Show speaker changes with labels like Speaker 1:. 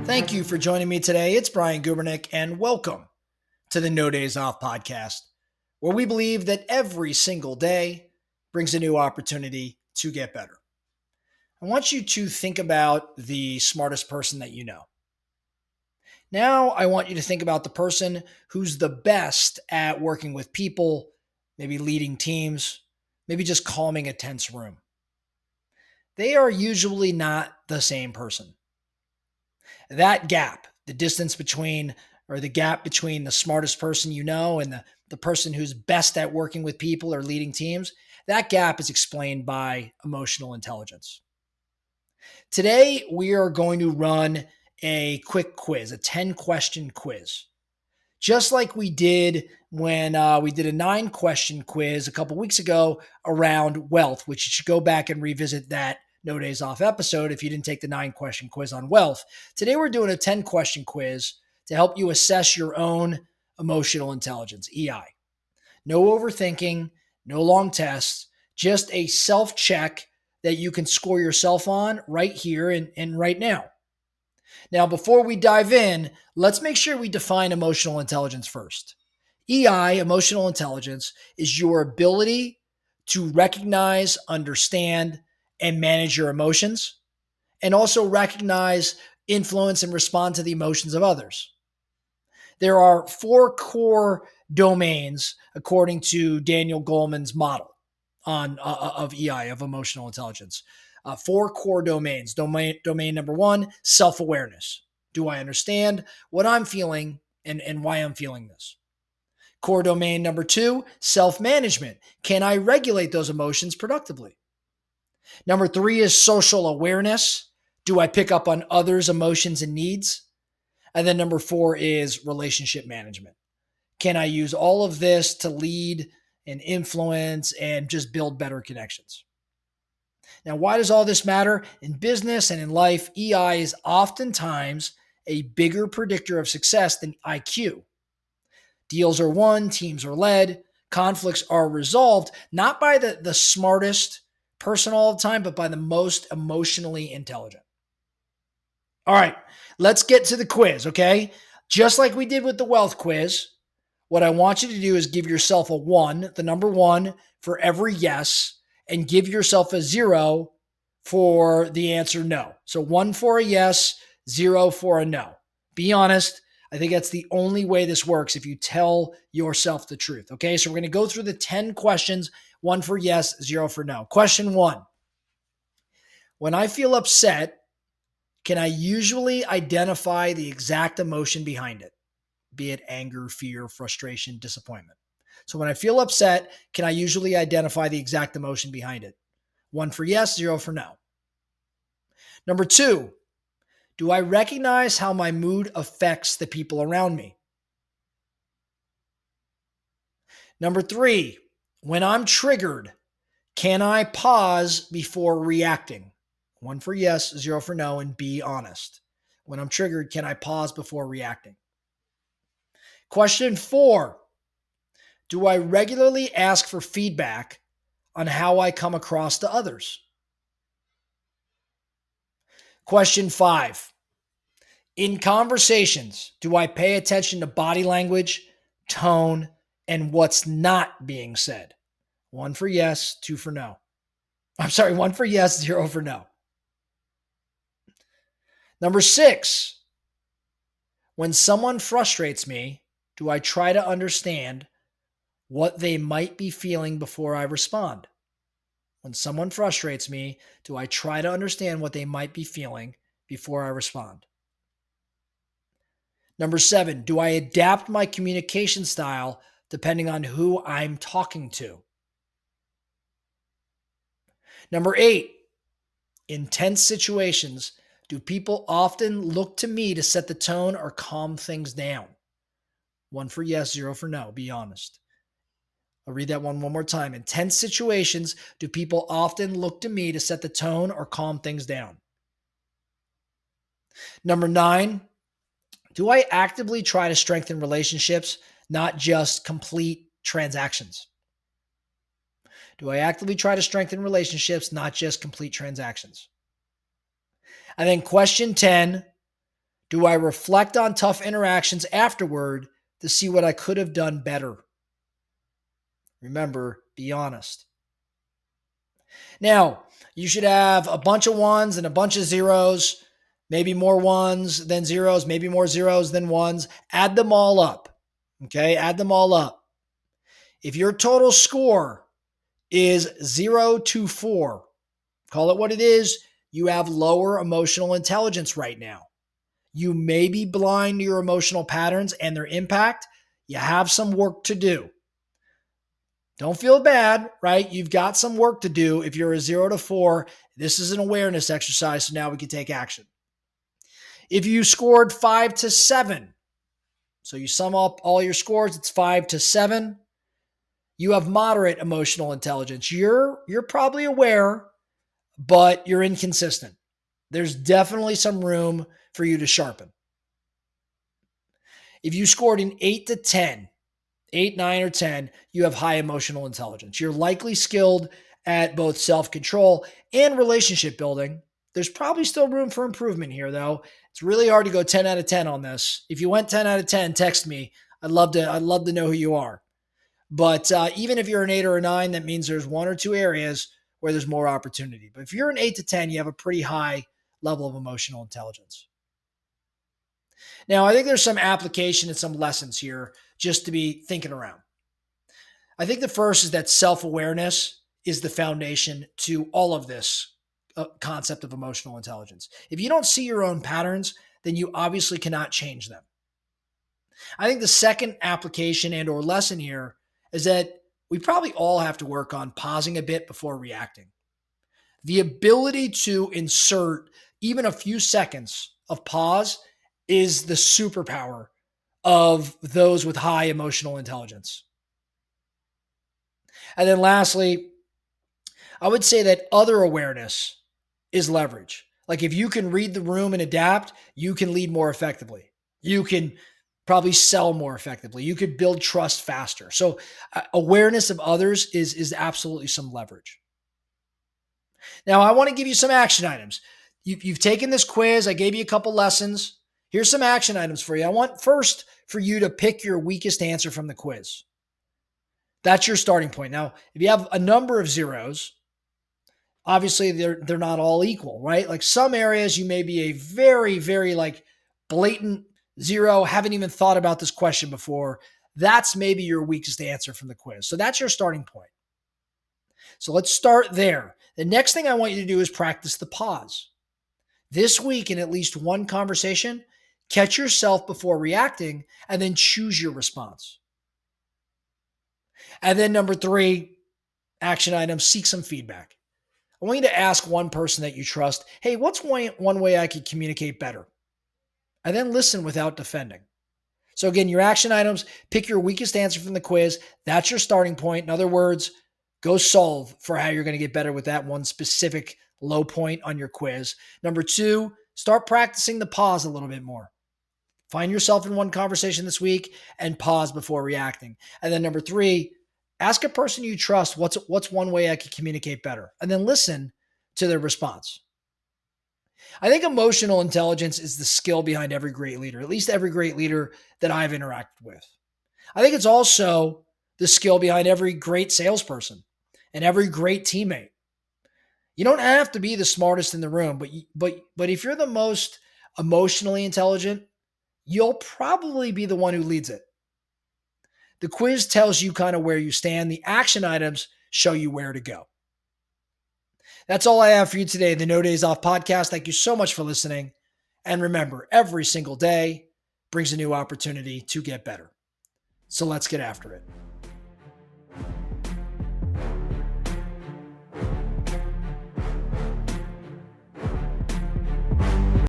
Speaker 1: Thank you for joining me today. It's Brian Gubernick, and welcome to the No Days Off podcast, where we believe that every single day brings a new opportunity to get better. I want you to think about the smartest person that you know. Now, I want you to think about the person who's the best at working with people, maybe leading teams, maybe just calming a tense room. They are usually not the same person. That gap, the distance between, or the gap between the smartest person you know and the person who's best at working with people or leading teams, that gap is explained by emotional intelligence. Today, we are going to run a quick quiz, a 10-question quiz. Just like we did when we did a 9-question quiz a couple weeks ago around wealth, which you should go back and revisit that No Days Off episode if you didn't take the 9-question quiz on wealth. Today, we're doing a 10-question quiz to help you assess your own emotional intelligence, EI. No overthinking, no long tests, just a self-check that you can score yourself on right here and right now. Now, before we dive in, let's make sure we define emotional intelligence first. EI, emotional intelligence, is your ability to recognize, understand, and manage your emotions, and also recognize, influence, and respond to the emotions of others. There are 4 core domains according to Daniel Goleman's model of EI, of emotional intelligence. 4 core domains. Domain number 1, self-awareness. Do I understand what I'm feeling and why I'm feeling this? Core domain number 2, self-management. Can I regulate those emotions productively? Number 3 is social awareness. Do I pick up on others' emotions and needs? And then number 4 is relationship management. Can I use all of this to lead and influence and just build better connections? Now, why does all this matter? In business and in life, EI is oftentimes a bigger predictor of success than IQ. Deals are won, teams are led, conflicts are resolved, not by the smartest person all the time, but by the most emotionally intelligent. All right, let's get to the quiz, okay? Just like we did with the wealth quiz, what I want you to do is give yourself a 1, the number 1 for every yes, and give yourself a 0 for the answer no. So 1 for a yes, 0 for a no. Be honest. I think that's the only way this works if you tell yourself the truth. Okay, so we're going to go through the 10 questions, 1 for yes, 0 for no. Question 1. When I feel upset, can I usually identify the exact emotion behind it? Be it anger, fear, frustration, disappointment. So when I feel upset, can I usually identify the exact emotion behind it? 1 for yes, 0 for no. Number 2, do I recognize how my mood affects the people around me? Number 3, when I'm triggered, can I pause before reacting? 1 for yes, 0 for no, and be honest. When I'm triggered, can I pause before reacting? Question 4, do I regularly ask for feedback on how I come across to others? Question 5, in conversations, do I pay attention to body language, tone, and what's not being said? 1 for yes, 2 for no. 1 for yes, 0 for no. Number 6, when someone frustrates me, do I try to understand what they might be feeling before I respond? When someone frustrates me, do I try to understand what they might be feeling before I respond? Number 7, do I adapt my communication style depending on who I'm talking to? Number 8, in tense situations, do people often look to me to set the tone or calm things down? 1 for yes, 0 for no. Be honest. I'll read that one more time. In tense situations, do people often look to me to set the tone or calm things down? Number 9, do I actively try to strengthen relationships, not just complete transactions? Do I actively try to strengthen relationships, not just complete transactions? And then question 10, do I reflect on tough interactions afterward to see what I could have done better? Remember, be honest. Now, you should have a bunch of ones and a bunch of zeros, maybe more ones than zeros, maybe more zeros than ones. Add them all up. Okay, add them all up. If your total score is 0 to 4, call it what it is, you have lower emotional intelligence right now. You may be blind to your emotional patterns and their impact. You have some work to do. Don't feel bad, right? You've got some work to do. If you're a 0 to 4, this is an awareness exercise, so now we can take action. If you scored 5 to 7, so you sum up all your scores, it's 5 to 7. You have moderate emotional intelligence. You're probably aware, but you're inconsistent. There's definitely some room for you to sharpen. If you scored an 8 to 10, 8, 9, or 10, you have high emotional intelligence. You're likely skilled at both self-control and relationship building. There's probably still room for improvement here, though. It's really hard to go 10 out of 10 on this. If you went 10 out of 10, text me. I'd love to know who you are. But even if you're an 8 or a 9, that means there's one or two areas where there's more opportunity. But if you're an 8 to 10, you have a pretty high level of emotional intelligence. Now, I think there's some application and some lessons here just to be thinking around. I think the first is that self-awareness is the foundation to all of this concept of emotional intelligence. If you don't see your own patterns, then you obviously cannot change them. I think the second application and or lesson here is that we probably all have to work on pausing a bit before reacting. The ability to insert even a few seconds of pause is the superpower of those with high emotional intelligence. And then lastly, I would say that other awareness is leverage. Like if you can read the room and adapt, you can lead more effectively. You can probably sell more effectively. You could build trust faster. So awareness of others is absolutely some leverage. Now, I want to give you some action items. You've taken this quiz. I gave you a couple lessons. Here's some action items for you. I want first for you to pick your weakest answer from the quiz. That's your starting point. Now, if you have a number of zeros, obviously they're not all equal, right? Like some areas you may be a very, very like blatant zero, haven't even thought about this question before. That's maybe your weakest answer from the quiz. So that's your starting point. So let's start there. The next thing I want you to do is practice the pause. This week, in at least one conversation, catch yourself before reacting and then choose your response. And then number 3, action item, seek some feedback. I want you to ask one person that you trust, hey, what's one way I could communicate better? And then listen without defending. So again, your action items, pick your weakest answer from the quiz. That's your starting point. In other words, go solve for how you're going to get better with that one specific low point on your quiz. Number 2, start practicing the pause a little bit more. Find yourself in one conversation this week and pause before reacting. And then number 3, ask a person you trust, what's one way I could communicate better? And then listen to their response. I think emotional intelligence is the skill behind every great leader, at least every great leader that I've interacted with. I think it's also the skill behind every great salesperson and every great teammate. You don't have to be the smartest in the room, but if you're the most emotionally intelligent, you'll probably be the one who leads it. The quiz tells you kind of where you stand. The action items show you where to go. That's all I have for you today, the No Days Off podcast. Thank you so much for listening. And remember, every single day brings a new opportunity to get better. So let's get after it.